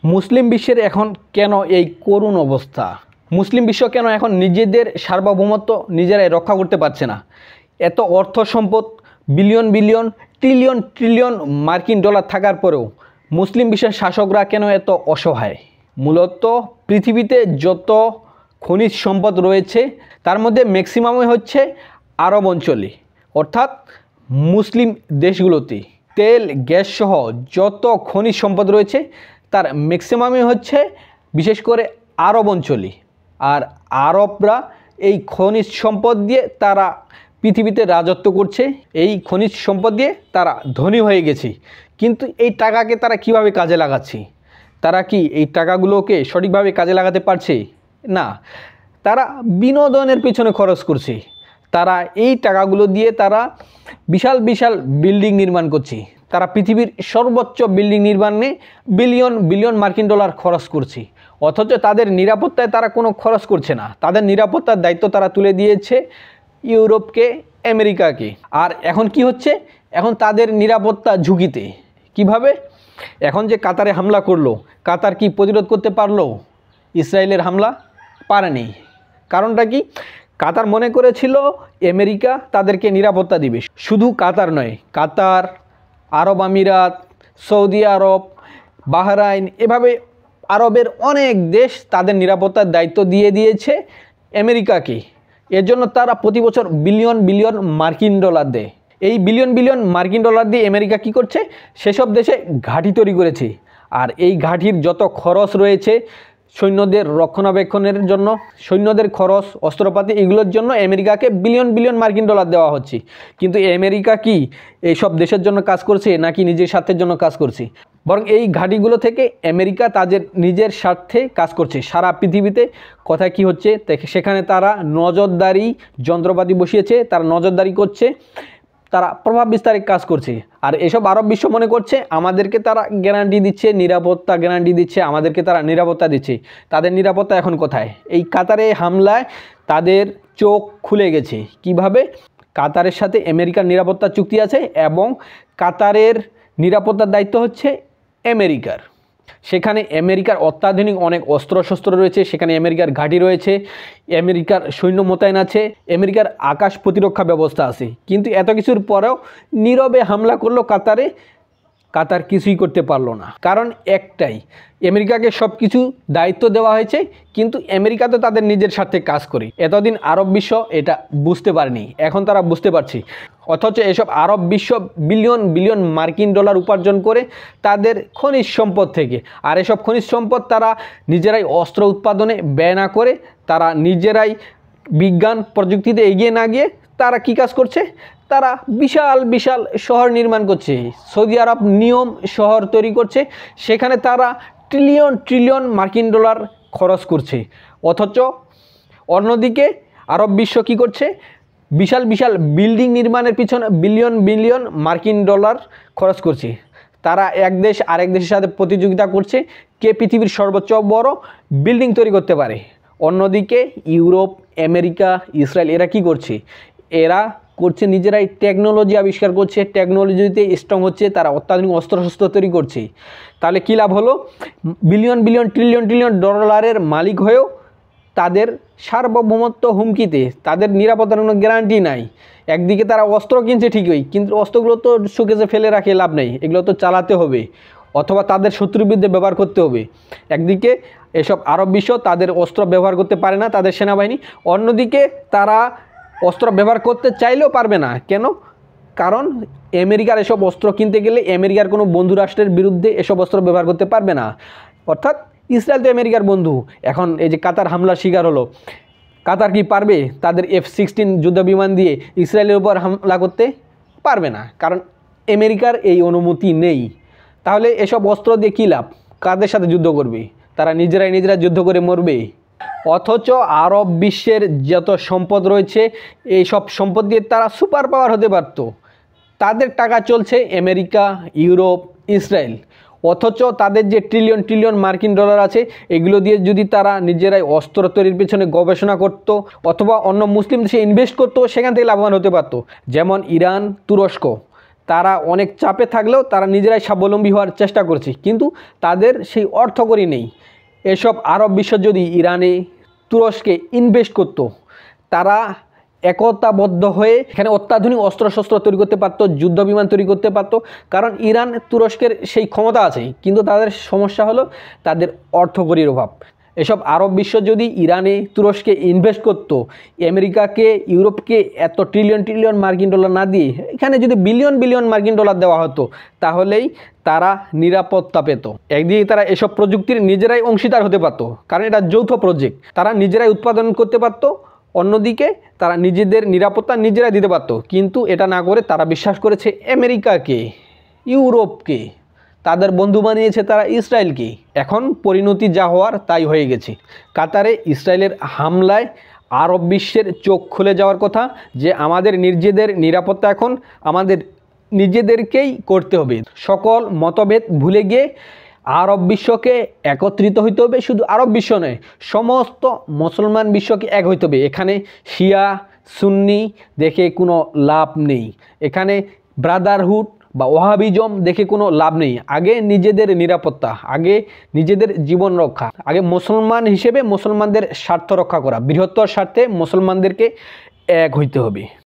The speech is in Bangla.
মুসলিম বিশ্বের এখন কেন এই করুণ অবস্থা? মুসলিম বিশ্ব কেন এখন নিজেদের সার্বভৌমত্ব নিজেরাই রক্ষা করতে পারছে না? এত অর্থ সম্পদ, বিলিয়ন বিলিয়ন, ট্রিলিয়ন ট্রিলিয়ন মার্কিন ডলার থাকার পরেও মুসলিম বিশ্বের শাসকরা কেন এত অসহায়? মূলত পৃথিবীতে যত খনিজ সম্পদ রয়েছে তার মধ্যে ম্যাক্সিমামই হচ্ছে আরব অঞ্চলে, অর্থাৎ মুসলিম দেশগুলোতে। তেল গ্যাস সহ যত খনিজ সম্পদ রয়েছে তার ম্যাক্সিমামই হচ্ছে বিশেষ করে আরব অঞ্চলে। আর আরবরা এই খনিজ সম্পদ দিয়ে তারা পৃথিবীতে রাজত্ব করছে, এই খনিজ সম্পদ দিয়ে তারা ধনী হয়ে গেছে। কিন্তু এই টাকাকে তারা কিভাবে কাজে লাগাচ্ছে? তারা কি এই টাকাগুলোকে সঠিকভাবে কাজে লাগাতে পারছে? না, তারা বিনোদনের পিছনে খরচ করছে। তারা এই টাকাগুলো দিয়ে তারা বিশাল বিশাল বিল্ডিং নির্মাণ করছে। তারা পৃথিবীর সর্বোচ্চ বিল্ডিং নির্মাণে বিলিয়ন বিলিয়ন মার্কিন ডলার খরচ করছে, অথচ তাদের নিরাপত্তায় তারা কোনো খরচ করছে না। তাদের নিরাপত্তার দায়িত্ব তারা তুলে দিয়েছে ইউরোপকে, আমেরিকাকে। আর এখন কি হচ্ছে? এখন তাদের নিরাপত্তা ঝুঁকিতে। কিভাবে? এখন যে কাতারে হামলা করলো, কাতার কি প্রতিরোধ করতে পারলো ইসরায়েলের হামলা? পারেনি। কারণটা কি? কাতার মনে করেছিল আমেরিকা তাদেরকে নিরাপত্তা দিবে। শুধু কাতার নয়, কাতার, আরব আমিরাত, সৌদি আরব, বাহরাইন, এভাবে আরবের অনেক দেশ তাদের নিরাপত্তার দায়িত্ব দিয়ে দিয়েছে আমেরিকাকে। এর জন্য তারা প্রতি বছর বিলিয়ন বিলিয়ন মার্কিন ডলার দেয়। এই বিলিয়ন বিলিয়ন মার্কিন ডলার দিয়ে আমেরিকা কী করছে? সেসব দেশে ঘাঁটি তৈরি করেছে। আর এই ঘাঁটির যত খরচ রয়েছে সৈন্যদের রক্ষণাবেক্ষণের জন্য, সৈন্যদের খরচ, অস্ত্রপাতি, এগুলোর জন্য আমেরিকাকে বিলিয়ন বিলিয়ন মার্কিন ডলার দেওয়া হচ্ছে। কিন্তু আমেরিকা কি এইসব দেশের জন্য কাজ করছে নাকি নিজের স্বার্থের জন্য কাজ করছে? বরং এই ঘাঁটিগুলো থেকে আমেরিকা তাদের নিজের স্বার্থে কাজ করছে। সারা পৃথিবীতে কথা কি হচ্ছে সেখানে তারা নজরদারি যন্ত্রপাতি বসিয়েছে, তারা নজরদারি করছে, তারা প্রভাব বিস্তারের কাজ করছে। আর এসব আরব বিশ্ব মনে করছে আমাদেরকে তারা গ্যারান্টি দিচ্ছে, নিরাপত্তা গ্যারান্টি দিচ্ছে, আমাদেরকে তারা নিরাপত্তা দিচ্ছে। তাদের নিরাপত্তা এখন কোথায়? এই কাতারে হামলায় তাদের চোখ খুলে গেছে। কিভাবে? কাতারের সাথে আমেরিকার নিরাপত্তা চুক্তি আছে এবং কাতারের নিরাপত্তার দায়িত্ব হচ্ছে আমেরিকার। সেখানে আমেরিকার অত্যাধুনিক অনেক অস্ত্রশস্ত্র রয়েছে, সেখানে আমেরিকার ঘাঁটি রয়েছে, আমেরিকার সৈন্য মোতায়েন আছে, আমেরিকার আকাশ প্রতিরক্ষা ব্যবস্থা আছে। কিন্তু এত কিছুর পরেও নীরবে হামলা করলো কাতারে। কাতার কিছুই করতে পারলো না। কারণ একটাই, আমেরিকাকে সব কিছু দায়িত্ব দেওয়া হয়েছে, কিন্তু আমেরিকা তো তাদের নিজের স্বার্থে কাজ করে। এতদিন আরব বিশ্ব এটা বুঝতে পারেনি, এখন তারা বুঝতে পারছে। অথচ এসব আরব বিশ্ব বিলিয়ন বিলিয়ন মার্কিন ডলার উপার্জন করে তাদের খনিজ সম্পদ থেকে। আর এসব খনিজ সম্পদ তারা নিজেরাই অস্ত্র উৎপাদনে ব্যয় না করে, তারা নিজেরাই বিজ্ঞান প্রযুক্তিতে এগিয়ে না গিয়ে তারা কি কাজ করছে? তারা বিশাল বিশাল শহর নির্মাণ করছে। সৌদি আরব নিয়ম শহর তৈরি করছে, সেখানে তারা ট্রিলিয়ন ট্রিলিয়ন মার্কিন ডলার খরচ করছে। অথচ অন্যদিকে আরব বিশ্ব কি করছে? বিশাল বিশাল বিল্ডিং নির্মাণের পিছনে বিলিয়ন বিলিয়ন মার্কিন ডলার খরচ করছে। তারা এক দেশ আরেক দেশের সাথে প্রতিযোগিতা করছে কে পৃথিবীর সর্বোচ্চ বড় বিল্ডিং তৈরি করতে পারে। অন্যদিকে ইউরোপ, আমেরিকা, ইসরায়েল এরা কি করছে? এরা করছে নিজেরাই টেকনোলজি আবিষ্কার করছে, টেকনোলজিতে স্ট্রং হচ্ছে, তারা অত্যাধুনিক অস্ত্রশস্ত্র তৈরি করছে। তাহলে কী লাভ হলো? বিলিয়ন বিলিয়ন ট্রিলিয়ন ট্রিলিয়ন ডলারের মালিক হয়েও তাদের সার্বভৌমত্ব হুমকিতে, তাদের নিরাপত্তার কোনো গ্যারান্টি নাই। একদিকে তারা অস্ত্র কিনছে ঠিকই, কিন্তু অস্ত্রগুলো তো শোকেসে ফেলে রাখে লাভ নেই, এগুলো তো চালাতে হবে অথবা তাদের শত্রুর বিরুদ্ধে ব্যবহার করতে হবে। একদিকে এসব আরব বিশ্ব তাদের অস্ত্র ব্যবহার করতে পারে না, তাদের সেনাবাহিনী। অন্যদিকে তারা অস্ত্র ব্যবহার করতে চাইলেও পারবে না। কেন? কারণ আমেরিকার এসব অস্ত্র কিনতে গেলে আমেরিকার কোনো বন্ধু রাষ্ট্রের বিরুদ্ধে এসব অস্ত্র ব্যবহার করতে পারবে না। অর্থাৎ ইসরায়েল তো আমেরিকার বন্ধু। এখন এই যে কাতার হামলার শিকার হলো, কাতার কি পারবে তাদের F-16 যুদ্ধ বিমান দিয়ে ইসরায়েলের উপর হামলা করতে? পারবে না, কারণ আমেরিকার এই অনুমতি নেই। তাহলে এসব অস্ত্র দিয়ে কী লাভ? কাদের সাথে যুদ্ধ করবে? তারা নিজেরাই নিজেরা যুদ্ধ করে মরবে। অথচ আরব বিশ্বের যত সম্পদ রয়েছে এই সব সম্পদ দিয়ে তারা সুপার পাওয়ার হতে পারত। তাদের টাকা চলছে আমেরিকা, ইউরোপ, ইসরায়েল। অথচ তাদের যে ট্রিলিয়ন ট্রিলিয়ন মার্কিন ডলার আছে এগুলো দিয়ে যদি তারা নিজেরাই অস্ত্র তৈরির পেছনে গবেষণা করত অথবা অন্য মুসলিম দেশে ইনভেস্ট করতো, সেখান থেকে লাভবান হতে পারত। যেমন ইরান, তুরস্ক, তারা অনেক চাপে থাকলেও তারা নিজেরাই স্বাবলম্বী হওয়ার চেষ্টা করছে, কিন্তু তাদের সেই অর্থকড়ি নেই। এসব আরব বিশ্ব যদি ইরানে তুরস্কে ইনভেস্ট করত, তারা একতাবদ্ধ হয়ে এখানে অত্যাধুনিক অস্ত্রশস্ত্র তৈরি করতে পারতো, যুদ্ধ বিমান তৈরি করতে পারতো। কারণ ইরান তুরস্কের সেই ক্ষমতা আছে, কিন্তু তাদের সমস্যা হলো তাদের অর্থকড়ির অভাব। এসব আরব বিশ্ব যদি ইরানে তুরস্কে ইনভেস্ট করতো, আমেরিকাকে ইউরোপকে এত ট্রিলিয়ন ট্রিলিয়ন মার্কিন ডলার না দিয়ে এখানে যদি বিলিয়ন বিলিয়ন মার্কিন ডলার দেওয়া হতো, তাহলেই তারা নিরাপত্তা পেত। একদিকে তারা এসব প্রযুক্তির নিজেরাই অংশীদার হতে পারতো, কারণ এটা যৌথ প্রজেক্ট, তারা নিজেরাই উৎপাদন করতে পারতো। অন্যদিকে তারা নিজেদের নিরাপত্তা নিজেরাই দিতে পারতো, কিন্তু এটা না করে তারা বিশ্বাস করেছে আমেরিকাকে, ইউরোপকে, তাদের বন্ধু বানিয়েছে তারা ইসরায়েলকে। এখন পরিণতি যা হওয়ার তাই হয়ে গেছে। কাতারে ইসরায়েলের হামলায় আরব বিশ্বের চোখ খুলে যাওয়ার কথা, যে আমাদের নিজেদের নিরাপত্তা এখন আমাদের নিজেদেরকেই করতে হবে। সকল মতভেদ ভুলে গিয়ে আরব বিশ্বকে একত্রিত হইতে হবে। শুধু আরব বিশ্ব নয়, সমস্ত মুসলমান বিশ্বকে এক হইতে হবে। এখানে শিয়া সুন্নি দেখে কোনো লাভ নেই, এখানে ব্রাদারহুড বা ওয়াহাবিজম দেখে কোনো লাভ নেই। আগে নিজেদের নিরাপত্তা, আগে নিজেদের জীবন রক্ষা, আগে মুসলমান হিসেবে মুসলমানদের স্বার্থ রক্ষা করা, বৃহত্তর স্বার্থে মুসলমানদেরকে এক হইতে হবে।